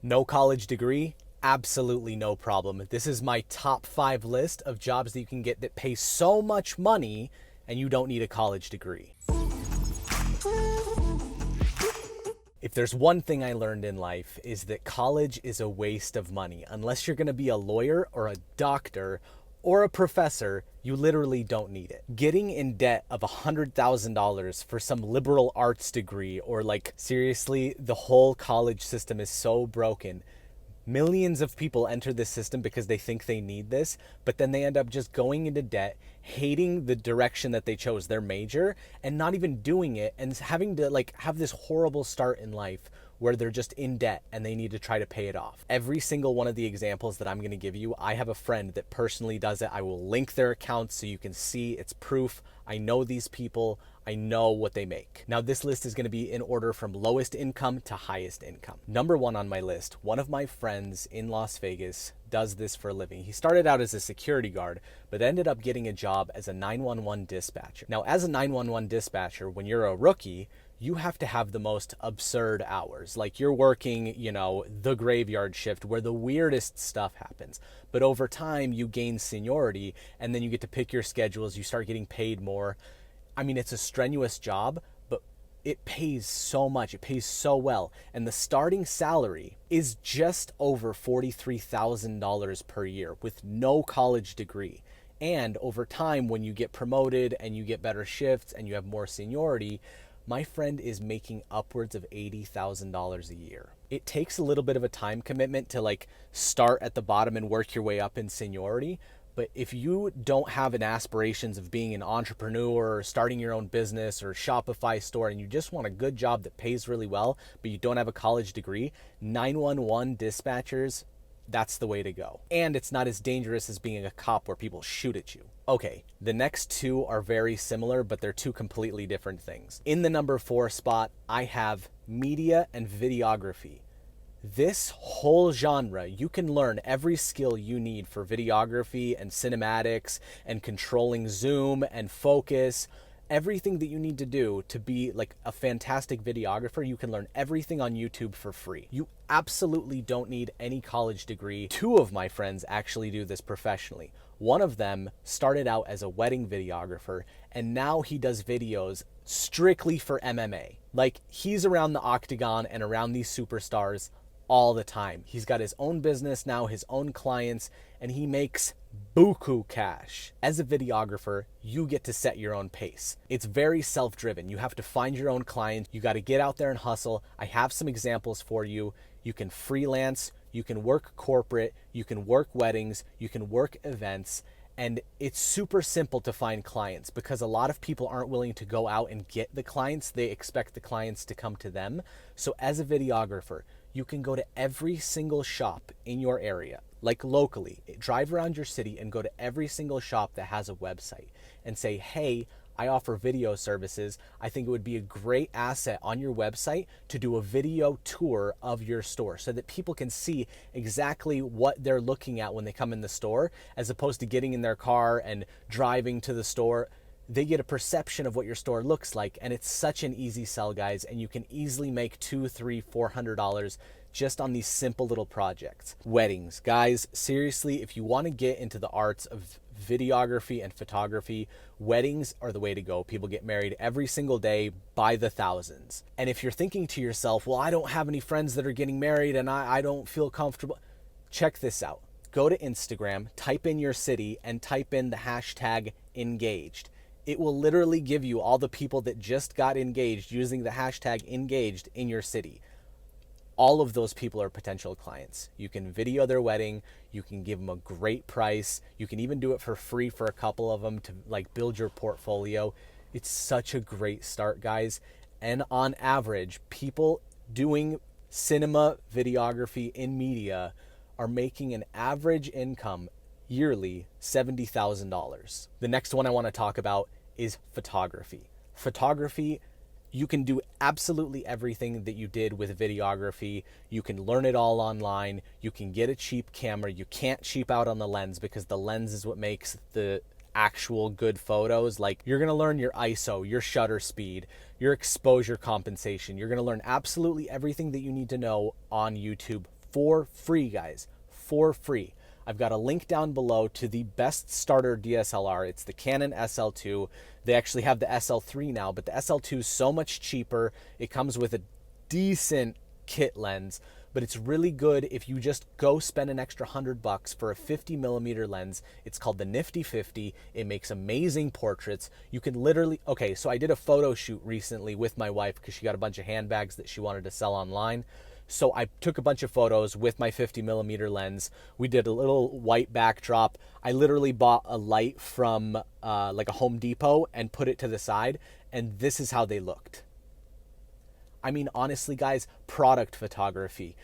No college degree? Absolutely no problem. This is my top 5 list of jobs that you can get that pay so much money and you don't need a college degree. If there's one thing I learned in life is that college is a waste of money. Unless you're going to be a lawyer or a doctor or a professor, you literally don't need it. Getting in debt of $100,000 for some liberal arts degree, or like seriously, the whole college system is so broken. Millions of people enter this system because they think they need this, but then they end up just going into debt, hating the direction that they chose, their major, and not even doing it, and having to have this horrible start in life where they're just in debt and they need to try to pay it off. Every single one of the examples that I'm going to give you, I have a friend that personally does it. I will link their accounts so you can see it's proof. I know these people. I know what they make. Now, this list is going to be in order from lowest income to highest income. Number 1 on my list, one of my friends in Las Vegas does this for a living. He started out as a security guard, but ended up getting a job as a 911 dispatcher. Now, as a 911 dispatcher, when you're a rookie, you have to have the most absurd hours. Like you're working, the graveyard shift where the weirdest stuff happens. But over time, you gain seniority and then you get to pick your schedules. You start getting paid more. I mean, it's a strenuous job, but it pays so much. It pays so well. And the starting salary is just over $43,000 per year with no college degree. And over time, when you get promoted and you get better shifts and you have more seniority, my friend is making upwards of $80,000 a year. It takes a little bit of a time commitment to start at the bottom and work your way up in seniority. But if you don't have an aspirations of being an entrepreneur or starting your own business or Shopify store, and you just want a good job that pays really well, but you don't have a college degree, 911 dispatchers, that's the way to go. And it's not as dangerous as being a cop where people shoot at you. Okay, the next 2 are very similar, but they're 2 completely different things. In the number 4 spot, I have media and videography. This whole genre, you can learn every skill you need for videography and cinematics and controlling zoom and focus. Everything that you need to do to be a fantastic videographer, you can learn everything on YouTube for free. You absolutely don't need any college degree. 2 of my friends actually do this professionally. One of them started out as a wedding videographer, and now he does videos strictly for MMA. He's around the octagon and around these superstars all the time. He's got his own business now, his own clients, and he makes buku cash. As a videographer, you get to set your own pace. It's very self-driven. You have to find your own clients. You got to get out there and hustle. I have some examples for you. You can freelance, you can work corporate, you can work weddings, you can work events, and it's super simple to find clients because a lot of people aren't willing to go out and get the clients. They expect the clients to come to them. So as a videographer, you can go to every single shop in your area, locally, drive around your city and go to every single shop that has a website and say, hey, I offer video services. I think it would be a great asset on your website to do a video tour of your store so that people can see exactly what they're looking at when they come in the store, as opposed to getting in their car and driving to the store. They get a perception of what your store looks like, and it's such an easy sell, guys, and you can easily make $200, $300, $400 just on these simple little projects. Weddings, guys, seriously, if you want to get into the arts of videography and photography, weddings are the way to go. People get married every single day by the thousands. And if you're thinking to yourself, well, I don't have any friends that are getting married and I don't feel comfortable, check this out. Go to Instagram, type in your city, and type in the hashtag engaged. It will literally give you all the people that just got engaged using the hashtag engaged in your city. All of those people are potential clients. You can video their wedding. You can give them a great price. You can even do it for free for a couple of them to build your portfolio. It's such a great start, guys. And on average, people doing cinema, videography in media are making an average income yearly $70,000. The next one I want to talk about is photography. Photography, you can do absolutely everything that you did with videography. You can learn it all online. You can get a cheap camera. You can't cheap out on the lens because the lens is what makes the actual good photos. You're going to learn your ISO, your shutter speed, your exposure compensation. You're going to learn absolutely everything that you need to know on YouTube for free, guys, for free. I've got a link down below to the best starter DSLR. It's the Canon SL2. They actually have the SL3 now, but the SL2 is so much cheaper. It comes with a decent kit lens, but it's really good if you just go spend an extra $100 for a 50mm lens. It's called the Nifty 50. It makes amazing portraits. You can literally, okay, so I did a photo shoot recently with my wife because she got a bunch of handbags that she wanted to sell online. So I took a bunch of photos with my 50mm lens. We did a little white backdrop. I literally bought a light from like a Home Depot and put it to the side, and this is how they looked. I mean, honestly, guys, product photography,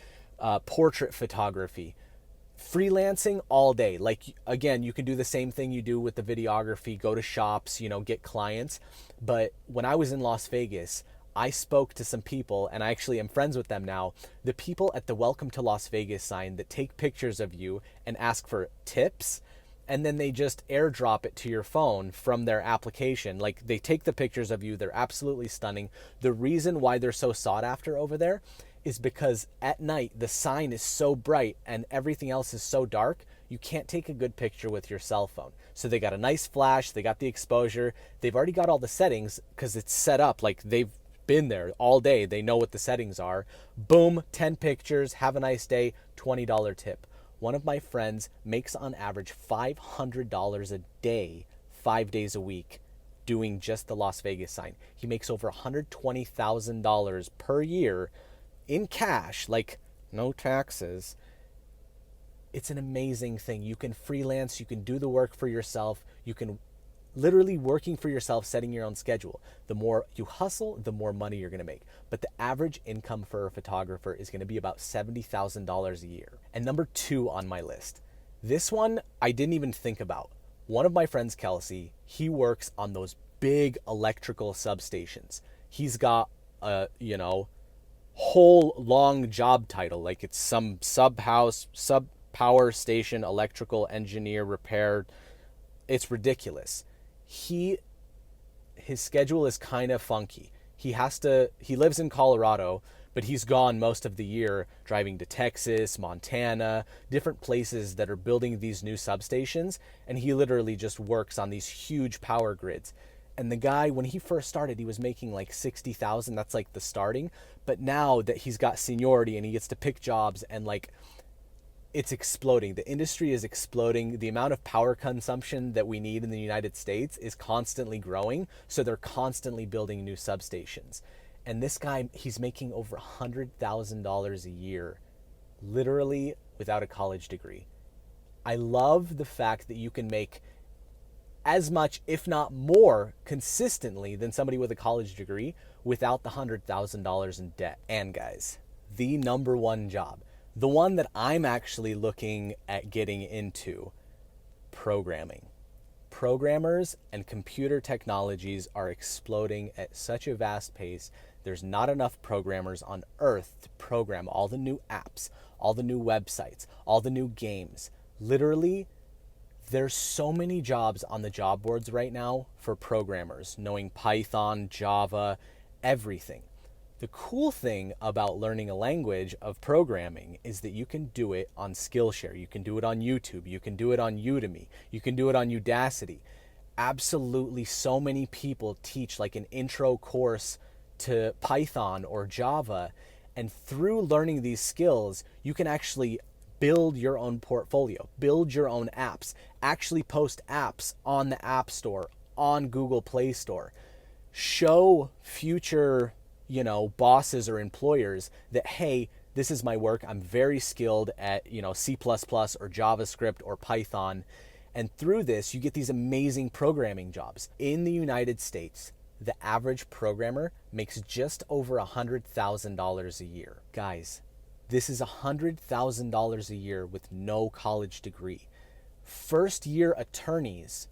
portrait photography, freelancing all day. Like, again, you can do the same thing you do with the videography, go to shops, you know, get clients. But when I was in Las Vegas, I spoke to some people, and I actually am friends with them now. The people at the Welcome to Las Vegas sign that take pictures of you and ask for tips, and then they just airdrop it to your phone from their application. Like, they take the pictures of you. They're absolutely stunning. The reason why they're so sought after over there is because at night the sign is so bright and everything else is so dark, you can't take a good picture with your cell phone. So they got a nice flash, they got the exposure, they've already got all the settings because it's set up like they've been there all day. They know what the settings are. Boom, 10 pictures, have a nice day, $20 tip. One of my friends makes on average $500 a day, 5 days a week, doing just the Las Vegas sign. He makes over $120,000 per year in cash, like no taxes. It's an amazing thing. You can freelance, you can do the work for yourself, you can literally working for yourself, setting your own schedule. The more you hustle, the more money you're going to make. But the average income for a photographer is going to be about $70,000 a year. And number 2 on my list, this one I didn't even think about. One of my friends, Kelsey, he works on those big electrical substations. He's got a, whole long job title, like it's some sub power station electrical engineer repair. It's ridiculous. His schedule is kind of funky. He lives in Colorado, but he's gone most of the year driving to Texas, Montana, different places that are building these new substations, and he literally just works on these huge power grids. And the guy, when he first started, he was making like $60,000. That's like the starting. But now that he's got seniority and he gets to pick jobs, and like, it's exploding. The industry is exploding. The amount of power consumption that we need in the United States is constantly growing. So they're constantly building new substations. And this guy, he's making over $100,000 a year, literally without a college degree. I love the fact that you can make as much, if not more, consistently than somebody with a college degree without the $100,000 in debt. And guys, the number one job, the one that I'm actually looking at getting into, programming. Programmers and computer technologies are exploding at such a vast pace. There's not enough programmers on earth to program all the new apps, all the new websites, all the new games. Literally, there's so many jobs on the job boards right now for programmers, knowing Python, Java, everything. The cool thing about learning a language of programming is that you can do it on Skillshare. You can do it on YouTube. You can do it on Udemy. You can do it on Udacity. Absolutely, so many people teach like an intro course to Python or Java. And through learning these skills, you can actually build your own portfolio, build your own apps, actually post apps on the App Store, on Google Play Store. Show future bosses or employers that, hey, this is my work. I'm very skilled at, C++ or JavaScript or Python. And through this, you get these amazing programming jobs. In the United States, the average programmer makes just over $100,000 a year. Guys, this is $100,000 a year with no college degree. First year attorneys,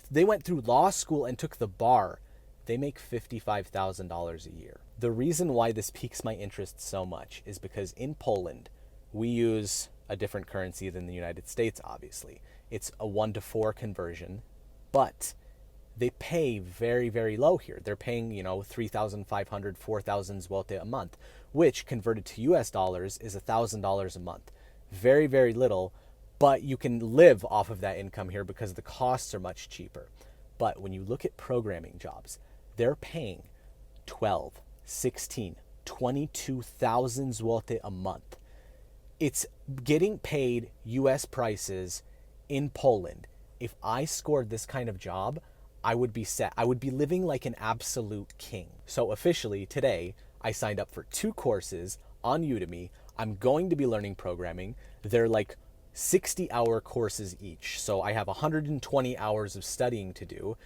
they went through law school and took the bar. They make $55,000 a year. The reason why this piques my interest so much is because in Poland, we use a different currency than the United States, obviously. It's a 1-to-4 conversion, but they pay very, very low here. They're paying, 3,500, 4,000 zloty a month, which converted to US dollars is $1,000 a month. Very, very little, but you can live off of that income here because the costs are much cheaper. But when you look at programming jobs, they're paying 12, 16, 22,000 zloty a month. It's getting paid US prices in Poland. If I scored this kind of job, I would be set. I would be living like an absolute king. So officially today, I signed up for 2 courses on Udemy. I'm going to be learning programming. They're like 60-hour courses each. So I have 120 hours of studying to do.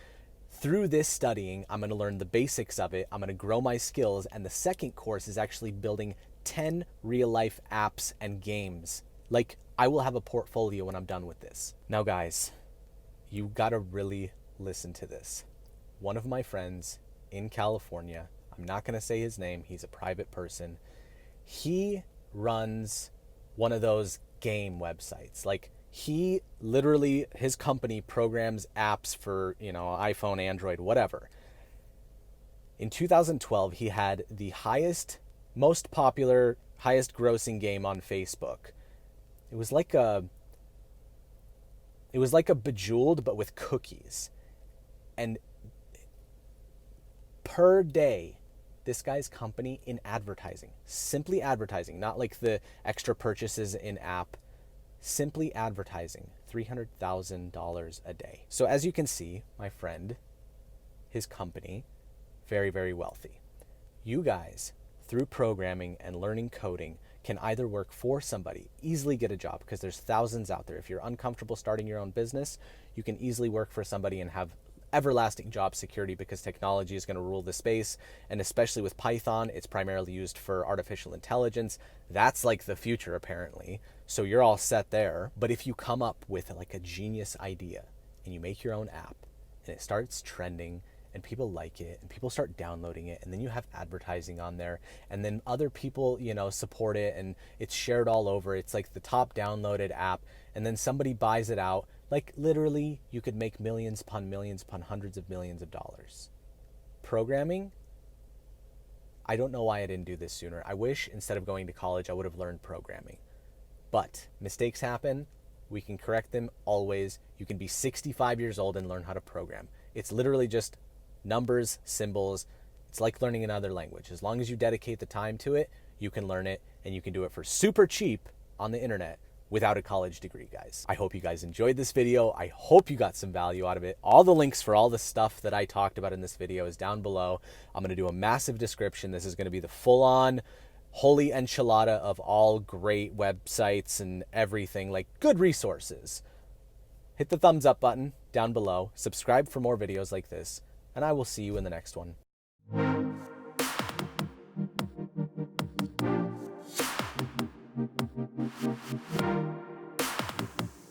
Through this studying, I'm going to learn the basics of it. I'm going to grow my skills. And the second course is actually building 10 real-life apps and games. Like, I will have a portfolio when I'm done with this. Now, guys, you got to really listen to this. One of my friends in California, I'm not going to say his name, he's a private person. He runs one of those game websites. Like, he literally, his company programs apps for, iPhone, Android, whatever. In 2012, he had the most popular, highest grossing game on Facebook. It was like a Bejeweled, but with cookies. And per day, this guy's company in advertising, simply advertising, not like the extra purchases in app, simply advertising, $300,000 a day. So as you can see, my friend, his company, very, very wealthy. You guys, through programming and learning coding, can either work for somebody, easily get a job, because there's thousands out there. If you're uncomfortable starting your own business, you can easily work for somebody and have everlasting job security because technology is going to rule the space. And especially with Python, it's primarily used for artificial intelligence. That's like the future, apparently. So you're all set there. But if you come up with like a genius idea and you make your own app and it starts trending and people like it and people start downloading it, and then you have advertising on there, and then other people, support it, and it's shared all over. It's like the top downloaded app, and then somebody buys it out. Like, literally, you could make millions upon millions upon hundreds of millions of dollars. Programming, I don't know why I didn't do this sooner. I wish instead of going to college, I would have learned programming. But mistakes happen. We can correct them always. You can be 65 years old and learn how to program. It's literally just numbers, symbols. It's like learning another language. As long as you dedicate the time to it, you can learn it, and you can do it for super cheap on the internet without a college degree, guys. I hope you guys enjoyed this video. I hope you got some value out of it. All the links for all the stuff that I talked about in this video is down below. I'm going to do a massive description. This is going to be the full-on holy enchilada of all great websites and everything, like good resources. Hit the thumbs up button down below. Subscribe for more videos like this, and I will see you in the next one.